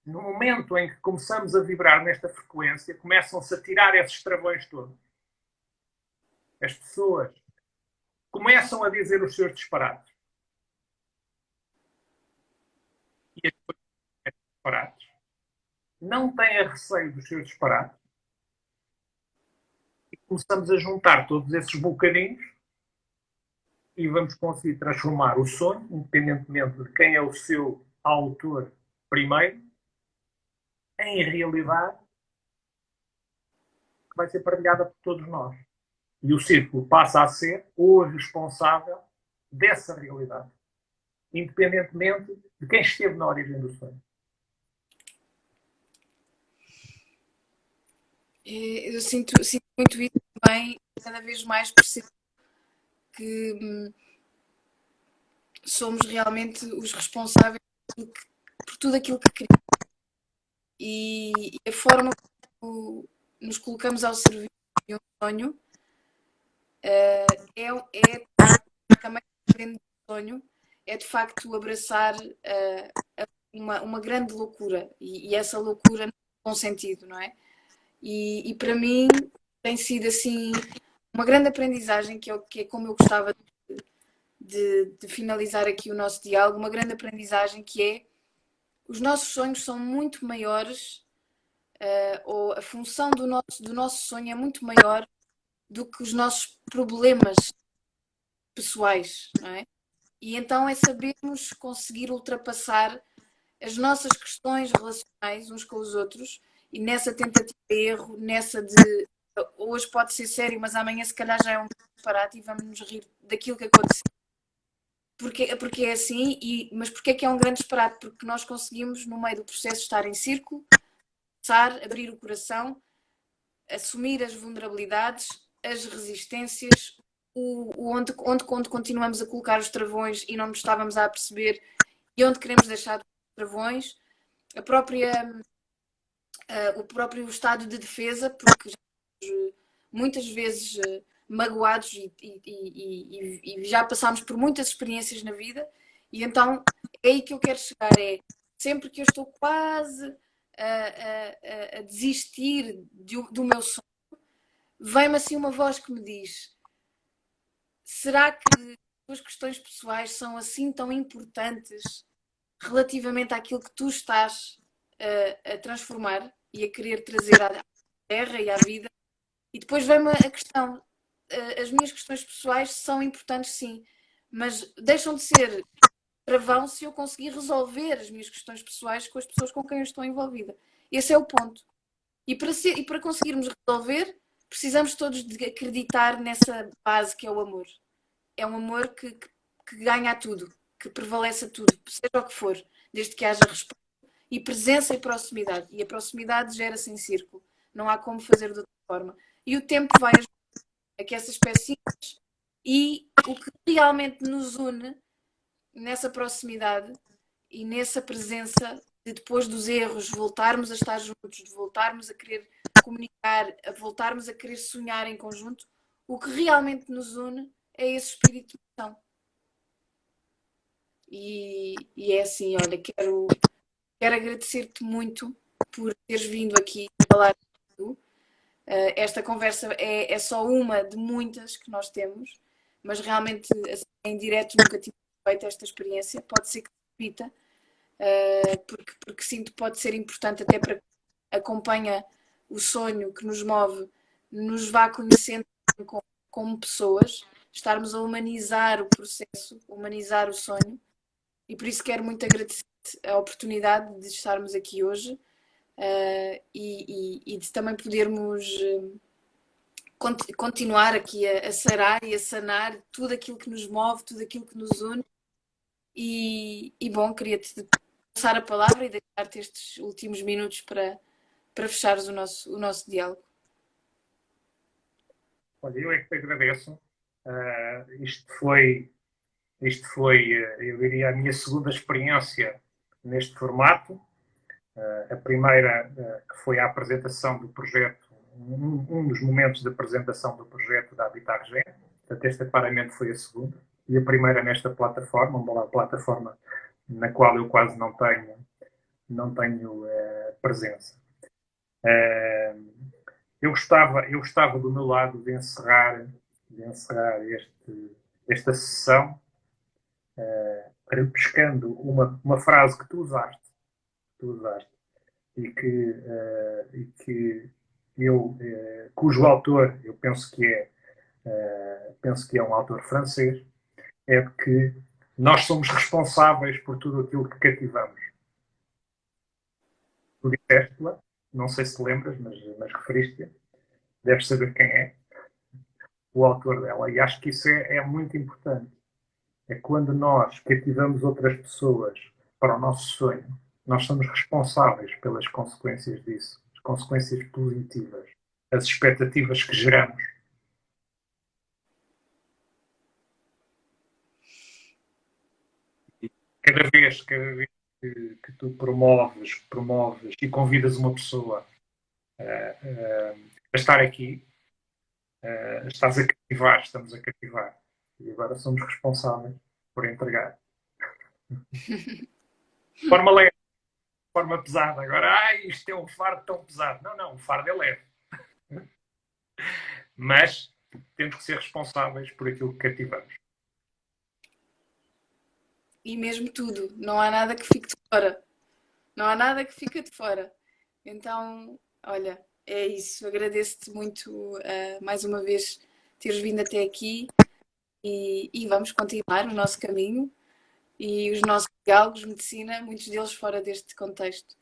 no momento em que começamos a vibrar nesta frequência, começam-se a tirar esses travões todos. As pessoas começam a dizer os seus disparates. E as pessoas disparates não têm a receio dos seus disparates. E começamos a juntar todos esses bocadinhos e vamos conseguir transformar o sonho, independentemente de quem é o seu autor primeiro, em realidade que vai ser partilhada por todos nós. E o círculo passa a ser o responsável dessa realidade, independentemente de quem esteve na origem do sonho. Eu sinto muito isso também, cada vez mais percebo que somos realmente os responsáveis por tudo aquilo que queremos. E a forma como nos colocamos ao serviço de um sonho é também dentro do sonho, é de facto abraçar uma grande loucura e essa loucura não tem bom sentido, não é? E para mim tem sido assim uma grande aprendizagem que é como eu gostava de finalizar aqui o nosso diálogo, uma grande aprendizagem que é os nossos sonhos são muito maiores, ou a função do nosso sonho é muito maior do que os nossos problemas pessoais, não é? E então é sabermos conseguir ultrapassar as nossas questões relacionais uns com os outros e nessa tentativa de erro, nessa de hoje pode ser sério, mas amanhã se calhar já é um disparate e vamos nos rir daquilo que aconteceu. Porque é assim, mas porque é que é um grande disparate? Porque nós conseguimos, no meio do processo, estar em círculo, começar, abrir o coração, assumir as vulnerabilidades, as resistências, onde continuamos a colocar os travões e não nos estávamos a perceber e onde queremos deixar os travões, o próprio estado de defesa, porque muitas vezes magoados e já passámos por muitas experiências na vida, e então é aí que eu quero chegar, é sempre que eu estou quase a desistir do meu sonho, vem-me assim uma voz que me diz: será que as tuas questões pessoais são assim tão importantes relativamente àquilo que tu estás a transformar e a querer trazer à terra e à vida? E depois vem-me a questão: as minhas questões pessoais são importantes, sim, mas deixam de ser travão se eu conseguir resolver as minhas questões pessoais com as pessoas com quem eu estou envolvida. Esse é o ponto. E para conseguirmos resolver, precisamos todos de acreditar nessa base que é o amor. É um amor que ganha a tudo, que prevalece a tudo, seja o que for, desde que haja respeito e presença e proximidade. E a proximidade gera-se em círculo. Não há como fazer de outra forma. E o tempo vai ajudar a que essas pecinhas e o que realmente nos une nessa proximidade e nessa presença de depois dos erros voltarmos a estar juntos, de voltarmos a querer comunicar, a voltarmos a querer sonhar em conjunto, o que realmente nos une é esse espírito de missão. E é assim, olha, quero agradecer-te muito por teres vindo aqui falar comigo. Esta conversa é só uma de muitas que nós temos, mas realmente assim, em direto nunca tive feito esta experiência. Pode ser que se repita, porque sinto que pode ser importante até para que acompanha o sonho que nos move, nos vá conhecendo como pessoas, estarmos a humanizar o processo, humanizar o sonho, e por isso quero muito agradecer a oportunidade de estarmos aqui hoje e de também podermos continuar aqui a sarar e a sanar tudo aquilo que nos move, tudo aquilo que nos une. E bom, queria-te passar a palavra e deixar-te estes últimos minutos para fechares o nosso diálogo. Olha, eu é que te agradeço. Isto foi, eu diria, a minha segunda experiência neste formato. A primeira que foi a apresentação do projeto, um dos momentos de apresentação do projeto da Habitat Regen. Portanto, esta claramente foi a segunda. E a primeira nesta plataforma, uma plataforma na qual eu quase não tenho presença. Eu gostava do meu lado de encerrar esta sessão repescando uma frase que tu usaste e que eu, cujo autor eu penso que é um autor francês, é de que nós somos responsáveis por tudo aquilo que cativamos. Tu disseste-la, não sei se te lembras, mas referiste-a, deves saber quem é o autor dela, e acho que isso é muito importante. É quando nós cativamos outras pessoas para o nosso sonho, nós somos responsáveis pelas consequências disso, as consequências positivas, as expectativas que geramos. Cada vez que tu promoves e convidas uma pessoa a estar aqui, estamos a cativar. E agora somos responsáveis por entregar. De forma leve, de forma pesada. Agora, isto é um fardo tão pesado. Não, o fardo é leve. Mas temos que ser responsáveis por aquilo que cativamos. E mesmo tudo, não há nada que fique de fora. Não há nada que fique de fora. Então, olha, é isso. Agradeço-te muito mais uma vez teres vindo até aqui e vamos continuar o nosso caminho e os nossos diálogos de medicina, muitos deles fora deste contexto.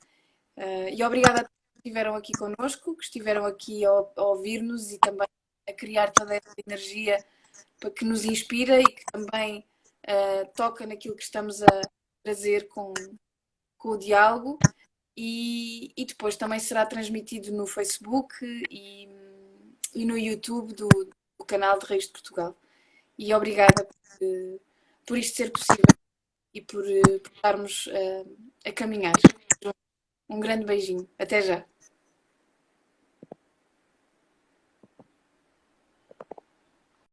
E obrigada a todos que estiveram aqui connosco, que estiveram aqui a ouvir-nos e também a criar toda essa energia para que nos inspira e que também toca naquilo que estamos a trazer com o diálogo. E depois também será transmitido no Facebook e no YouTube do canal de Reis de Portugal. E obrigada por isto ser possível e por estarmos a caminhar. Um grande beijinho. Até já.